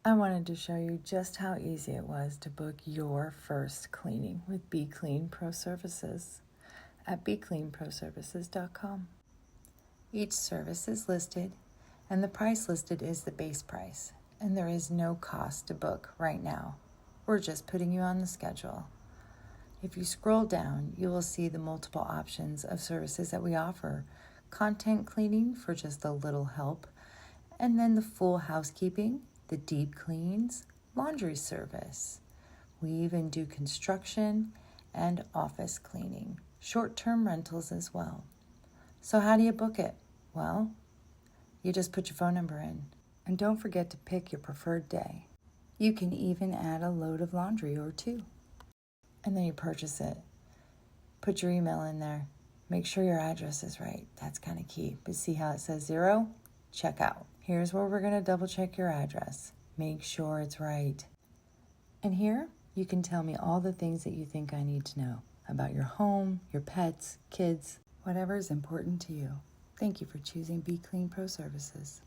I wanted to show you just how easy it was to book your first cleaning with BeeClean Pro Services at BeeCleanProServices.com. Each service is listed, and the price listed is the base price, and there is no cost to book right now. We're just putting you on the schedule. If you scroll down, you will see the multiple options of services that we offer. Content cleaning for just a little help, and then the full housekeeping, the deep cleans, laundry service. We even do construction and office cleaning, short-term rentals as well. So how do you book it? Well, you just put your phone number in, and don't forget to pick your preferred day. You can even add a load of laundry or two, and then you purchase it. Put your email in there. Make sure your address is right. That's kind of key. But see how it says 0? Check out. Here's where we're going to double check your address. Make sure it's right. And here, you can tell me all the things that you think I need to know about your home, your pets, kids, whatever is important to you. Thank you for choosing BeeClean Pro Services.